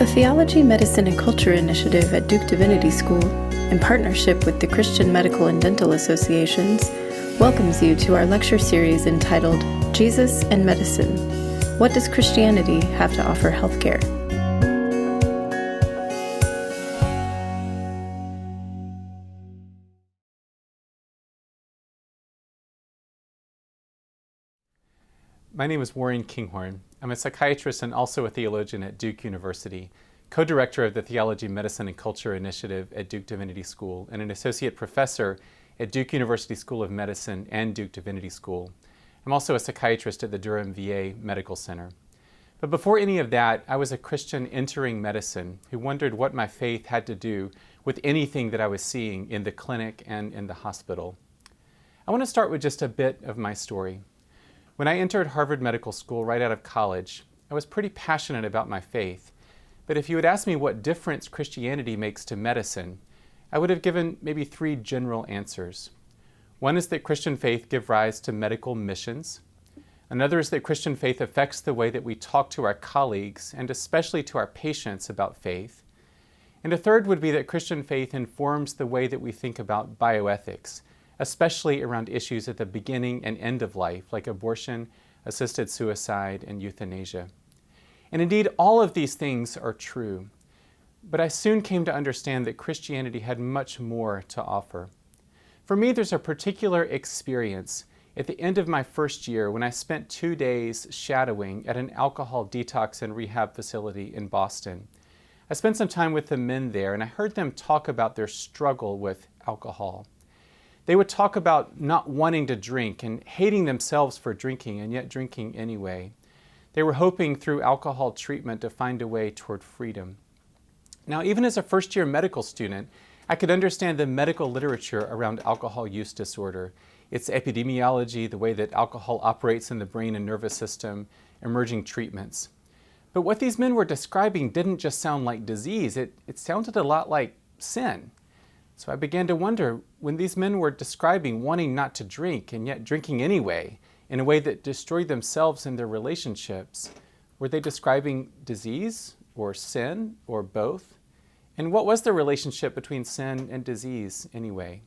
The Theology, Medicine, and Culture Initiative at Duke Divinity School, in partnership with the Christian Medical and Dental Associations, welcomes you to our lecture series entitled Jesus and Medicine. What does Christianity have to offer healthcare? My name is Kinghorn. I'm a psychiatrist and also a theologian at Duke University, co-director of the Theology, Medicine, and Culture Initiative at Duke Divinity School, and an associate professor at Duke University School of Medicine and Duke Divinity School. I'm also a psychiatrist at the Durham VA Medical Center. But before any of that, I was a Christian entering medicine who wondered what my faith had to do with anything that I was seeing in the clinic and in the hospital. I want to start with just a bit of my story. When I entered Harvard Medical School right out of college, I was pretty passionate about my faith. But if you had asked me what difference Christianity makes to medicine, I would have given maybe three general answers. One is that Christian faith gives rise to medical missions. Another is that Christian faith affects the way that we talk to our colleagues and especially to our patients about faith. And a third would be that Christian faith informs the way that we think about bioethics, especially around issues at the beginning and end of life, like abortion, assisted suicide, and euthanasia. And indeed, all of these things are true. But I soon came to understand that Christianity had much more to offer. For me, there's a particular experience at the end of my first year when I spent 2 days shadowing at an alcohol detox and rehab facility in Boston. I spent some time with the men there, and I heard them talk about their struggle with alcohol. They would talk about not wanting to drink and hating themselves for drinking and yet drinking anyway. They were hoping through alcohol treatment to find a way toward freedom. Now, even as a first-year medical student, I could understand the medical literature around alcohol use disorder, its epidemiology, the way that alcohol operates in the brain and nervous system, emerging treatments. But what these men were describing didn't just sound like disease, it sounded a lot like sin. So I began to wonder, when these men were describing wanting not to drink and yet drinking anyway, in a way that destroyed themselves and their relationships, were they describing disease or sin or both? And what was the relationship between sin and disease anyway?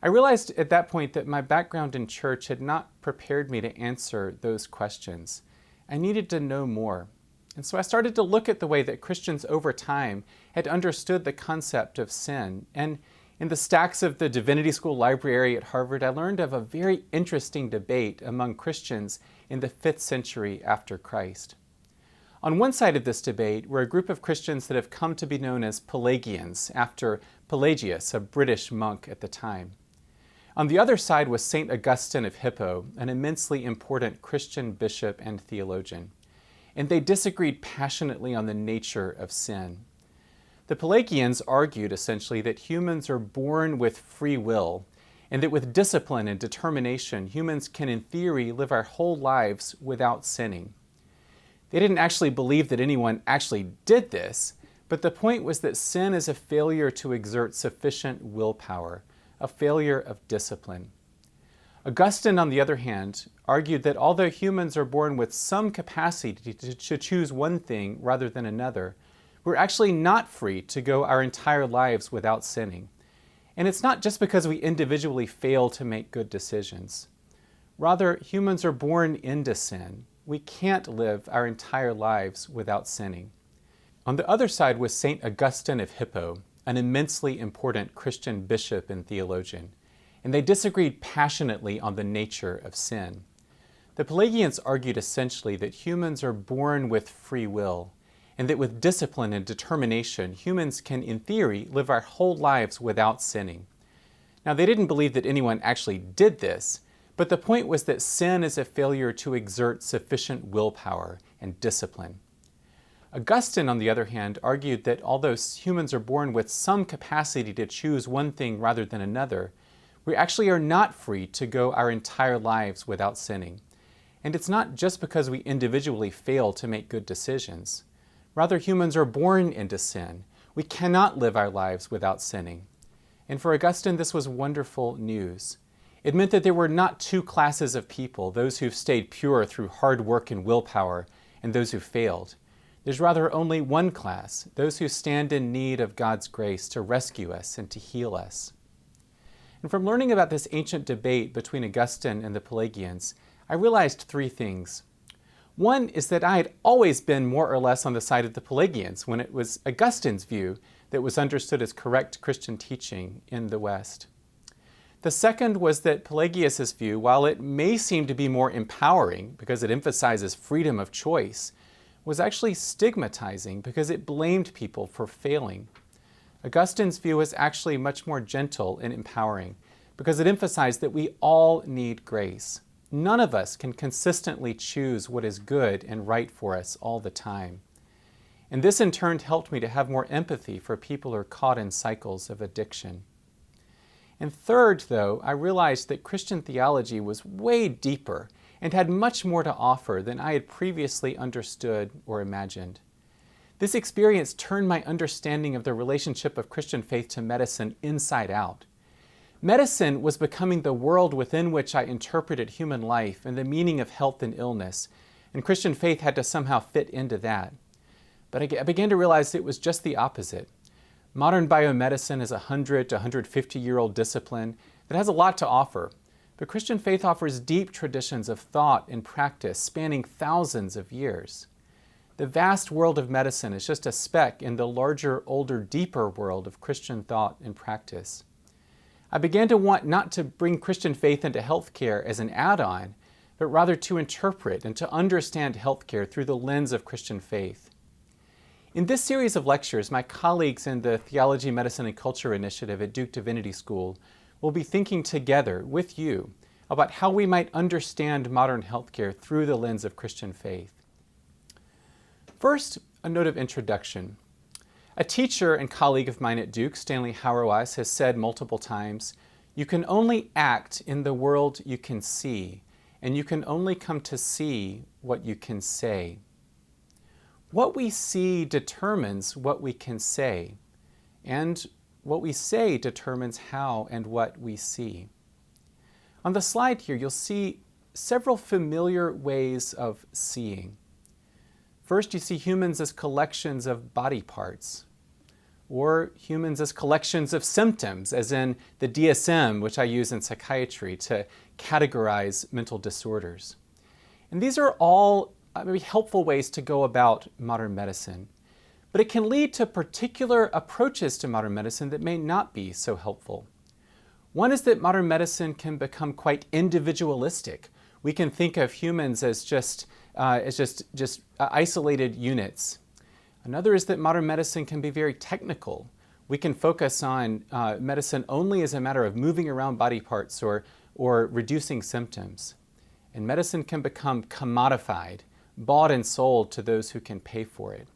I realized at that point that my background in church had not prepared me to answer those questions. I needed to know more. And so I started to look at the way that Christians over time had understood the concept of sin. And in the stacks of the Divinity School library at Harvard, I learned of a very interesting debate among Christians in the 5th century after Christ. On one side of this debate were a group of Christians that have come to be known as Pelagians, after Pelagius, a British monk at the time. On the other side was St. Augustine of Hippo, an immensely important Christian bishop and theologian. And they disagreed passionately on the nature of sin. The Pelagians argued essentially that humans are born with free will, and that with discipline and determination, humans can in theory live our whole lives without sinning. They didn't actually believe that anyone actually did this, but the point was that sin is a failure to exert sufficient willpower, a failure of discipline. Augustine, on the other hand, argued that although humans are born with some capacity to choose one thing rather than another, we're actually not free to go our entire lives without sinning. And it's not just because we individually fail to make good decisions. Rather, humans are born into sin. We can't live our entire lives without sinning. On the other side was St. Augustine of Hippo, an immensely important Christian bishop and theologian. And they disagreed passionately on the nature of sin. The Pelagians argued essentially that humans are born with free will, and that with discipline and determination, humans can, in theory, live our whole lives without sinning. Now, they didn't believe that anyone actually did this, but the point was that sin is a failure to exert sufficient willpower and discipline. Augustine, on the other hand, argued that although humans are born with some capacity to choose one thing rather than another, we actually are not free to go our entire lives without sinning. And it's not just because we individually fail to make good decisions. Rather, humans are born into sin. We cannot live our lives without sinning. And for Augustine, this was wonderful news. It meant that there were not two classes of people, those who've stayed pure through hard work and willpower, and those who failed. There's rather only one class, those who stand in need of God's grace to rescue us and to heal us. And from learning about this ancient debate between Augustine and the Pelagians, I realized three things. One is that I had always been more or less on the side of the Pelagians when it was Augustine's view that was understood as correct Christian teaching in the West. The second was that Pelagius' view, while it may seem to be more empowering because it emphasizes freedom of choice, was actually stigmatizing because it blamed people for failing. Augustine's view was actually much more gentle and empowering because it emphasized that we all need grace. None of us can consistently choose what is good and right for us all the time. And this in turn helped me to have more empathy for people who are caught in cycles of addiction. And third, though, I realized that Christian theology was way deeper and had much more to offer than I had previously understood or imagined. This experience turned my understanding of the relationship of Christian faith to medicine inside out. Medicine was becoming the world within which I interpreted human life and the meaning of health and illness, and Christian faith had to somehow fit into that. But I began to realize it was just the opposite. Modern biomedicine is a 100 to 150-year-old discipline that has a lot to offer, but Christian faith offers deep traditions of thought and practice spanning thousands of years. The vast world of medicine is just a speck in the larger, older, deeper world of Christian thought and practice. I began to want not to bring Christian faith into healthcare as an add-on, but rather to interpret and to understand healthcare through the lens of Christian faith. In this series of lectures, my colleagues in the Theology, Medicine, and Culture Initiative at Duke Divinity School will be thinking together with you about how we might understand modern healthcare through the lens of Christian faith. First, a note of introduction. A teacher and colleague of mine at Duke, Stanley Hauerwas, has said multiple times, "You can only act in the world you can see, and you can only come to see what you can say." What we see determines what we can say, and what we say determines how and what we see. On the slide here, you'll see several familiar ways of seeing. First, you see humans as collections of body parts, or humans as collections of symptoms, as in the DSM, which I use in psychiatry to categorize mental disorders. And these are all maybe helpful ways to go about modern medicine, but it can lead to particular approaches to modern medicine that may not be so helpful. One is that modern medicine can become quite individualistic. We can think of humans as just isolated units. Another is that modern medicine can be very technical. We can focus on medicine only as a matter of moving around body parts or reducing symptoms. And medicine can become commodified, bought and sold to those who can pay for it.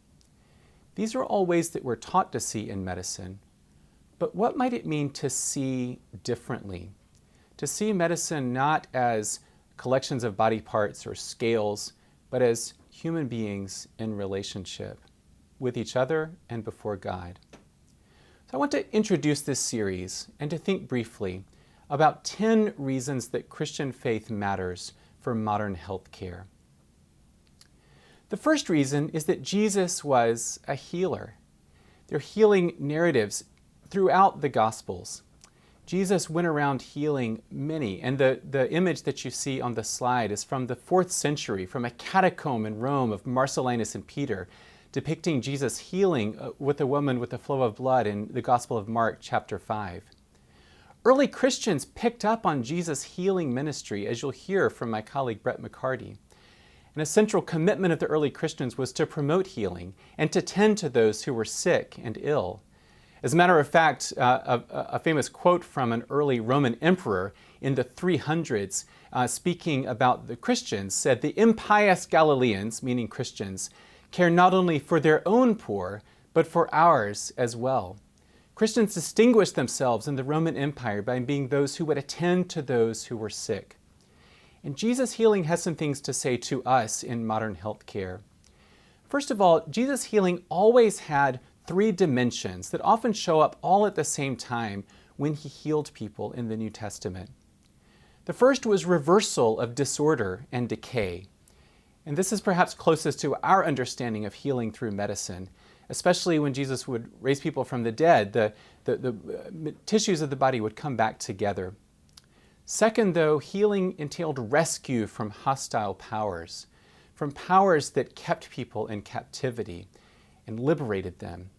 These are all ways that we're taught to see in medicine. But what might it mean to see differently? To see medicine not as collections of body parts or scales, but as human beings in relationship with each other and before God. So I want to introduce this series and to think briefly about 10 reasons that Christian faith matters for modern health care. The first reason is that Jesus was a healer. There are healing narratives throughout the Gospels. Jesus went around healing many, and the image that you see on the slide is from the 4th century, from a catacomb in Rome of Marcellinus and Peter, depicting Jesus healing with a woman with a flow of blood in the Gospel of Mark, chapter 5. Early Christians picked up on Jesus' healing ministry, as you'll hear from my colleague Brett McCarty. And a central commitment of the early Christians was to promote healing and to tend to those who were sick and ill. As a matter of fact, a famous quote from an early Roman emperor in the 300s, speaking about the Christians, said, "The impious Galileans," meaning Christians, "care not only for their own poor, but for ours as well." Christians distinguished themselves in the Roman Empire by being those who would attend to those who were sick. And Jesus' healing has some things to say to us in modern health care. First of all, Jesus' healing always had 3 dimensions that often show up all at the same time when he healed people in the New Testament. The first was reversal of disorder and decay. And this is perhaps closest to our understanding of healing through medicine, especially when Jesus would raise people from the dead. The tissues of the body would come back together. Second, though, healing entailed rescue from hostile powers, from powers that kept people in captivity and liberated them.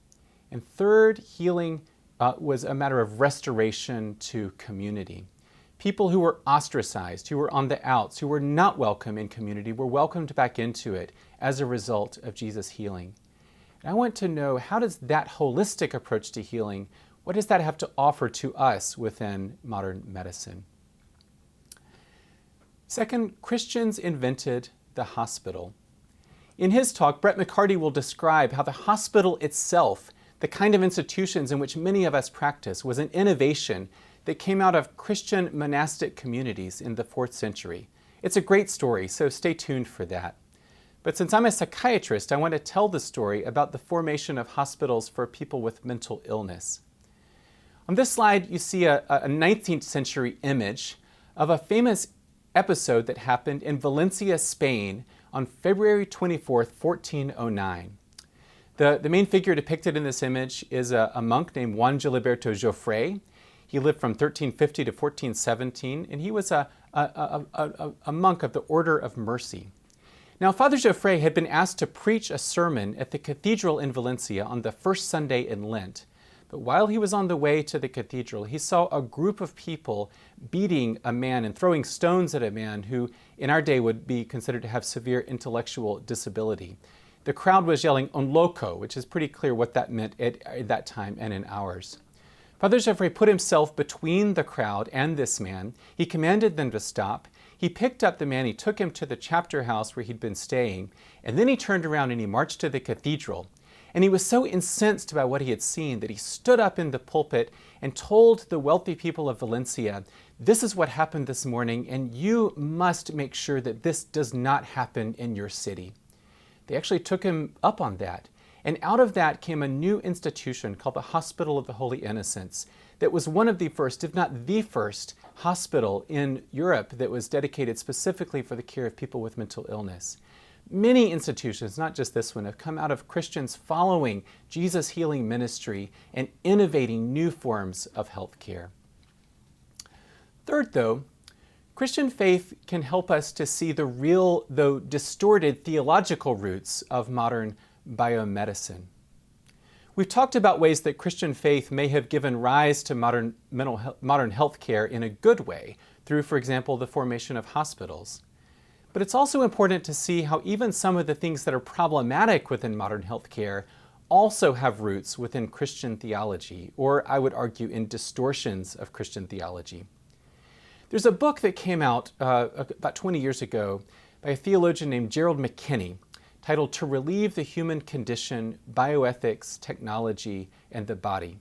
And third, healing was a matter of restoration to community. People who were ostracized, who were on the outs, who were not welcome in community, were welcomed back into it as a result of Jesus' healing. And I want to know, how does that holistic approach to healing, what does that have to offer to us within modern medicine? Second, Christians invented the hospital. In his talk, Brett McCarty will describe how the hospital itself, the kind of institutions in which many of us practice, was an innovation that came out of Christian monastic communities in the 4th century. It's a great story, so stay tuned for that. But since I'm a psychiatrist, I want to tell the story about the formation of hospitals for people with mental illness. On this slide, you see a 19th century image of a famous episode that happened in Valencia, Spain on February 24th, 1409. The main figure depicted in this image is a monk named Juan Giliberto Joffre. He lived from 1350 to 1417, and he was a monk of the Order of Mercy. Now, Father Joffre had been asked to preach a sermon at the cathedral in Valencia on the first Sunday in Lent. But while he was on the way to the cathedral, he saw a group of people beating a man and throwing stones at a man who, in our day, would be considered to have severe intellectual disability. The crowd was yelling, "Un loco," which is pretty clear what that meant at that time and in ours. Father Joffre put himself between the crowd and this man. He commanded them to stop. He picked up the man, he took him to the chapter house where he'd been staying, and then he turned around and he marched to the cathedral. And he was so incensed by what he had seen that he stood up in the pulpit and told the wealthy people of Valencia, "This is what happened this morning, and you must make sure that this does not happen in your city." They actually took him up on that. And out of that came a new institution called the Hospital of the Holy Innocents that was one of the first, if not the first, hospital in Europe that was dedicated specifically for the care of people with mental illness. Many institutions, not just this one, have come out of Christians following Jesus' healing ministry and innovating new forms of health care. Third, though, Christian faith can help us to see the real, though distorted, theological roots of modern biomedicine. We've talked about ways that Christian faith may have given rise to modern health care in a good way through, for example, the formation of hospitals. But it's also important to see how even some of the things that are problematic within modern health care also have roots within Christian theology, or I would argue in distortions of Christian theology. There's a book that came out about 20 years ago by a theologian named Gerald McKinney titled "To Relieve the Human Condition, Bioethics, Technology, and the Body."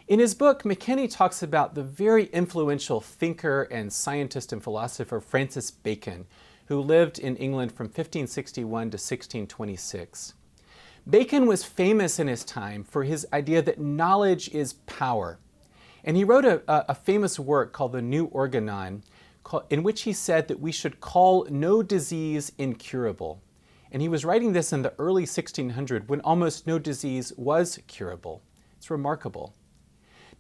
In his book, McKinney talks about the very influential thinker and scientist and philosopher Francis Bacon, who lived in England from 1561 to 1626. Bacon was famous in his time for his idea that knowledge is power. And he wrote a famous work called the New Organon, in which he said that we should call no disease incurable. And he was writing this in the early 1600s when almost no disease was curable. It's remarkable.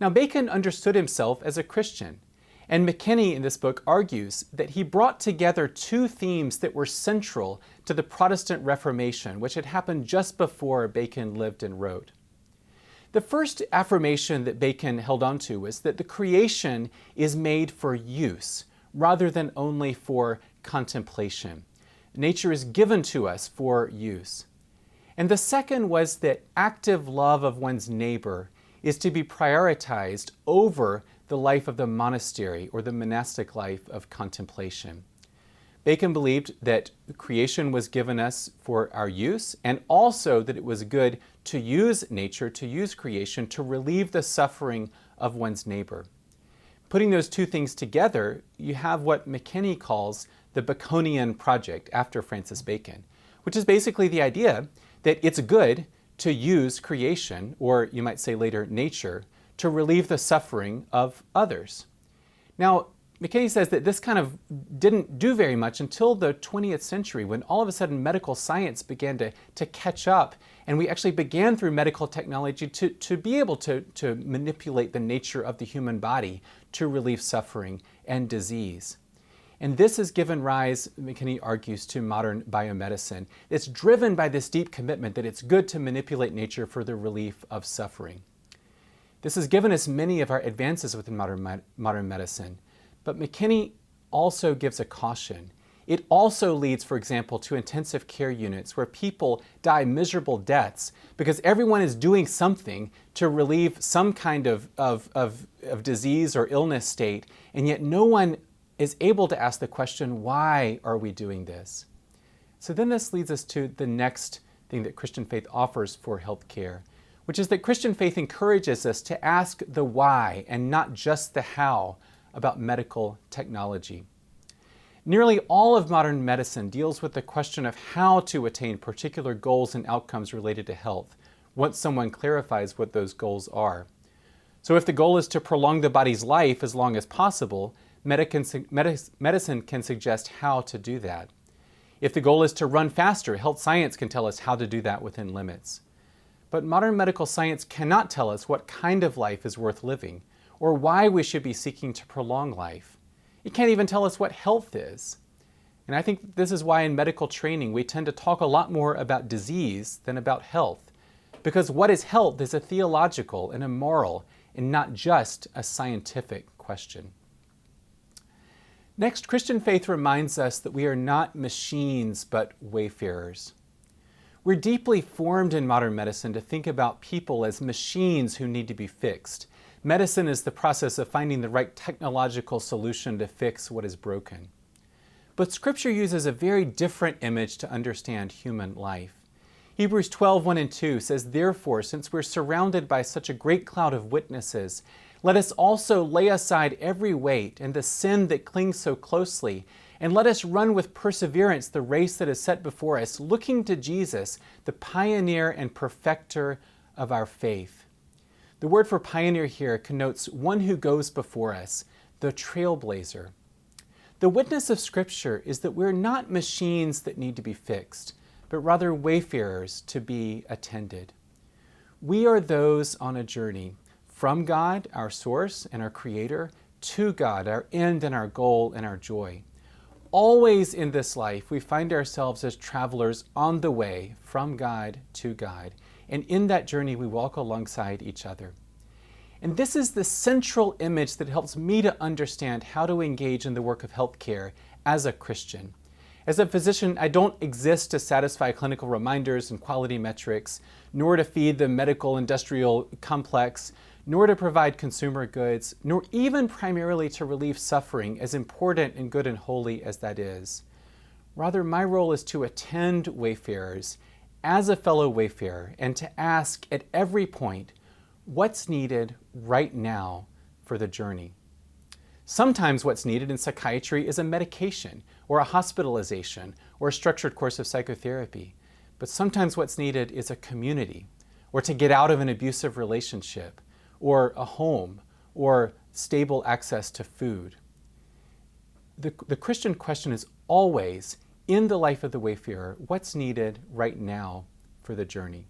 Now, Bacon understood himself as a Christian. And McKinney in this book argues that he brought together two themes that were central to the Protestant Reformation, which had happened just before Bacon lived and wrote. The first affirmation that Bacon held on to was that the creation is made for use rather than only for contemplation. Nature is given to us for use. And the second was that active love of one's neighbor is to be prioritized over the life of the monastery or the monastic life of contemplation. Bacon believed that creation was given us for our use, and also that it was good to use nature, to use creation, to relieve the suffering of one's neighbor. Putting those two things together, you have what McKinney calls the Baconian project after Francis Bacon, which is basically the idea that it's good to use creation, or you might say later nature, to relieve the suffering of others. Now, McKinney says that this kind of didn't do very much until the 20th century, when all of a sudden medical science began to catch up, and we actually began through medical technology to be able to manipulate the nature of the human body to relieve suffering and disease. And this has given rise, McKinney argues, to modern biomedicine. It's driven by this deep commitment that it's good to manipulate nature for the relief of suffering. This has given us many of our advances within modern medicine. But McKinney also gives a caution. It also leads, for example, to intensive care units where people die miserable deaths because everyone is doing something to relieve some kind of disease or illness state, and yet no one is able to ask the question, why are we doing this? So then this leads us to the next thing that Christian faith offers for health care, which is that Christian faith encourages us to ask the why and not just the how about medical technology. Nearly all of modern medicine deals with the question of how to attain particular goals and outcomes related to health, once someone clarifies what those goals are. So if the goal is to prolong the body's life as long as possible, medicine can suggest how to do that. If the goal is to run faster, health science can tell us how to do that within limits. But modern medical science cannot tell us what kind of life is worth living, or why we should be seeking to prolong life. It can't even tell us what health is. And I think this is why in medical training we tend to talk a lot more about disease than about health, because what is health is a theological and a moral and not just a scientific question. Next, Christian faith reminds us that we are not machines but wayfarers. We're deeply formed in modern medicine to think about people as machines who need to be fixed. Medicine is the process of finding the right technological solution to fix what is broken. But Scripture uses a very different image to understand human life. Hebrews 12:1 and 2 says, "Therefore, since we're surrounded by such a great cloud of witnesses, let us also lay aside every weight and the sin that clings so closely, and let us run with perseverance the race that is set before us, looking to Jesus, the pioneer and perfecter of our faith." The word for pioneer here connotes one who goes before us, the trailblazer. The witness of Scripture is that we're not machines that need to be fixed, but rather wayfarers to be attended. We are those on a journey from God, our source and our creator, to God, our end and our goal and our joy. Always in this life, we find ourselves as travelers on the way from God to God. And in that journey, we walk alongside each other. And this is the central image that helps me to understand how to engage in the work of healthcare as a Christian. As a physician, I don't exist to satisfy clinical reminders and quality metrics, nor to feed the medical industrial complex, nor to provide consumer goods, nor even primarily to relieve suffering, as important and good and holy as that is. Rather, my role is to attend wayfarers as a fellow wayfarer and to ask at every point, what's needed right now for the journey? Sometimes what's needed in psychiatry is a medication or a hospitalization or a structured course of psychotherapy. But sometimes what's needed is a community, or to get out of an abusive relationship, or a home, or stable access to food. The Christian question is always, in the life of the wayfarer, what's needed right now for the journey?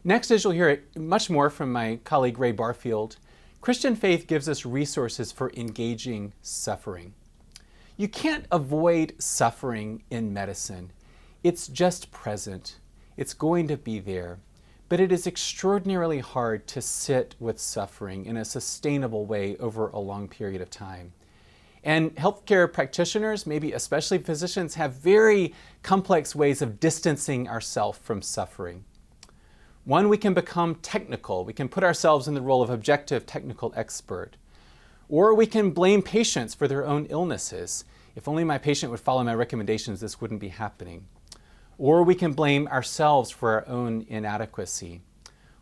Next, as you'll hear much more from my colleague Ray Barfield, Christian faith gives us resources for engaging suffering. You can't avoid suffering in medicine. It's just present. It's going to be there. But it is extraordinarily hard to sit with suffering in a sustainable way over a long period of time. And healthcare practitioners, maybe especially physicians, have very complex ways of distancing ourselves from suffering. One, we can become technical. We can put ourselves in the role of objective technical expert. Or we can blame patients for their own illnesses. If only my patient would follow my recommendations, this wouldn't be happening. Or we can blame ourselves for our own inadequacy.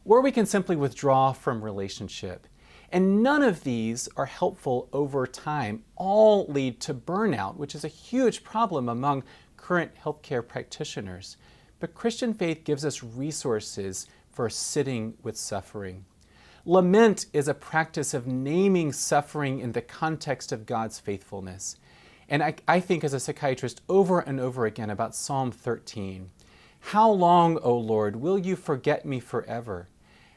Or we can simply withdraw from relationship. And none of these are helpful over time. All lead to burnout, which is a huge problem among current healthcare practitioners. But Christian faith gives us resources for sitting with suffering. Lament is a practice of naming suffering in the context of God's faithfulness. And I think as a psychiatrist over and over again about Psalm 13. How long, O Lord, will you forget me forever?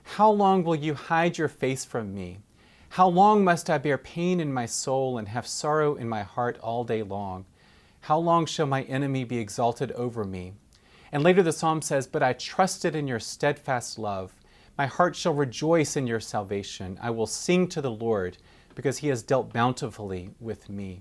How long will you hide your face from me? How long must I bear pain in my soul and have sorrow in my heart all day long? How long shall my enemy be exalted over me? And later the psalm says, but I trusted in your steadfast love. My heart shall rejoice in your salvation. I will sing to the Lord because he has dealt bountifully with me.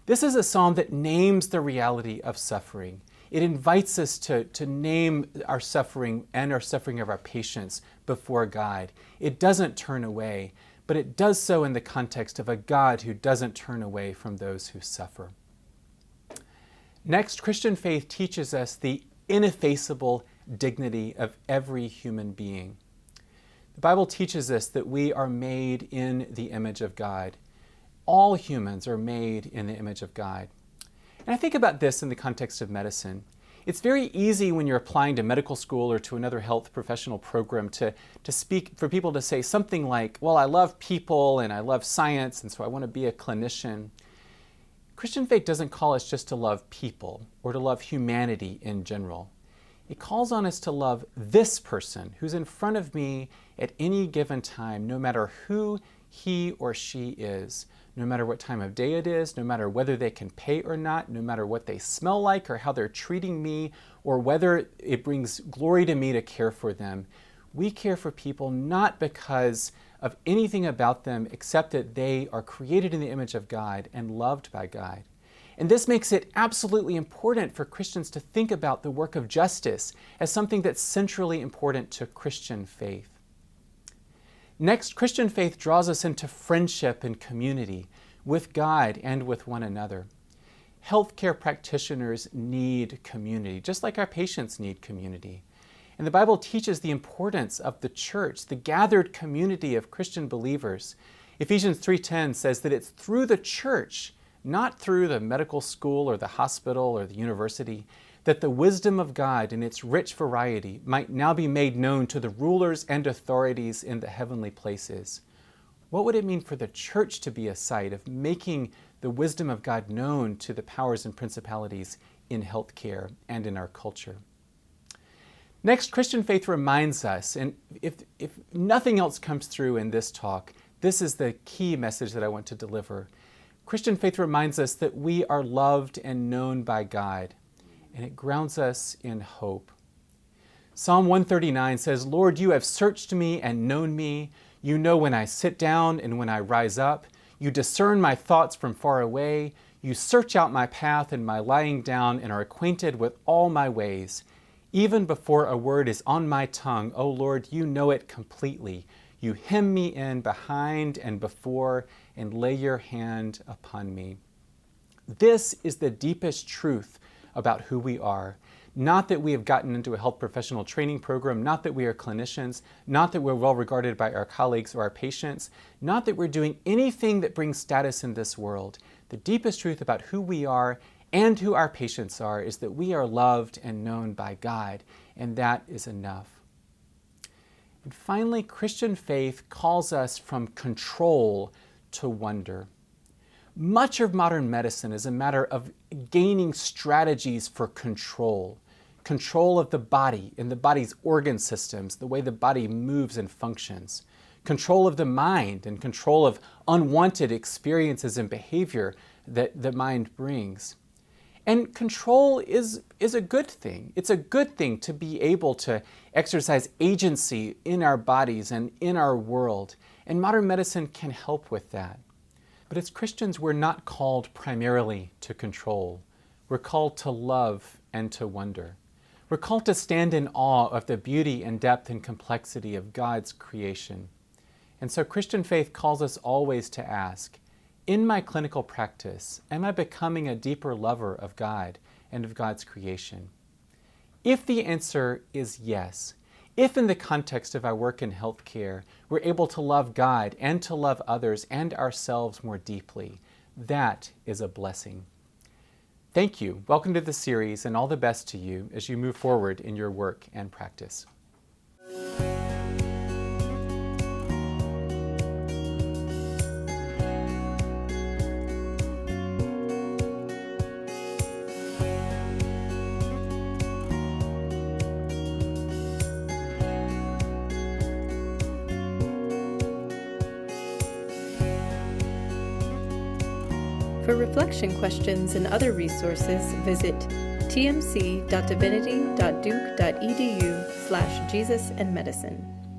This is a psalm that names the reality of suffering. It invites us to name our suffering and our suffering of our patients before God. It doesn't turn away, but it does so in the context of a God who doesn't turn away from those who suffer. Next, Christian faith teaches us the ineffaceable dignity of every human being. The Bible teaches us that we are made in the image of God. All humans are made in the image of God. And I think about this in the context of medicine. It's very easy when you're applying to medical school or to another health professional program to speak, for people to say something like, well, I love people and I love science, and so I want to be a clinician. Christian faith doesn't call us just to love people or to love humanity in general. It calls on us to love this person who's in front of me at any given time, no matter who he or she is, no matter what time of day it is, no matter whether they can pay or not, no matter what they smell like or how they're treating me, or whether it brings glory to me to care for them. We care for people not because of anything about them except that they are created in the image of God and loved by God. And this makes it absolutely important for Christians to think about the work of justice as something that's centrally important to Christian faith. Next, Christian faith draws us into friendship and community with God and with one another. Healthcare practitioners need community, just like our patients need community. And the Bible teaches the importance of the church, the gathered community of Christian believers. Ephesians 3:10 says that it's through the church, not through the medical school or the hospital or the university, that the wisdom of God in its rich variety might now be made known to the rulers and authorities in the heavenly places. What would it mean for the church to be a site of making the wisdom of God known to the powers and principalities in healthcare and in our culture? Next, Christian faith reminds us, and if nothing else comes through in this talk, this is the key message that I want to deliver. Christian faith reminds us that we are loved and known by God, and it grounds us in hope. Psalm 139 says, Lord, you have searched me and known me. You know when I sit down and when I rise up. You discern my thoughts from far away. You search out my path and my lying down and are acquainted with all my ways. Even before a word is on my tongue, O Lord, you know it completely. You hem me in behind and before and lay your hand upon me. This is the deepest truth about who we are. Not that we have gotten into a health professional training program, not that we are clinicians, not that we're well regarded by our colleagues or our patients, not that we're doing anything that brings status in this world. The deepest truth about who we are and who our patients are is that we are loved and known by God, and that is enough. And finally, Christian faith calls us from control to wonder. Much of modern medicine is a matter of gaining strategies for control of the body and the body's organ systems, the way the body moves and functions, control of the mind and control of unwanted experiences and behavior that the mind brings. And control is a good thing. It's a good thing to be able to exercise agency in our bodies and in our world. And modern medicine can help with that. But as Christians, we're not called primarily to control. We're called to love and to wonder. We're called to stand in awe of the beauty and depth and complexity of God's creation. And so Christian faith calls us always to ask, in my clinical practice, am I becoming a deeper lover of God and of God's creation? If the answer is yes, if in the context of our work in healthcare, we're able to love God and to love others and ourselves more deeply, that is a blessing. Thank you. Welcome to the series, and all the best to you as you move forward in your work and practice. For reflection questions and other resources, visit tmc.divinity.duke.edu/JesusandMedicine.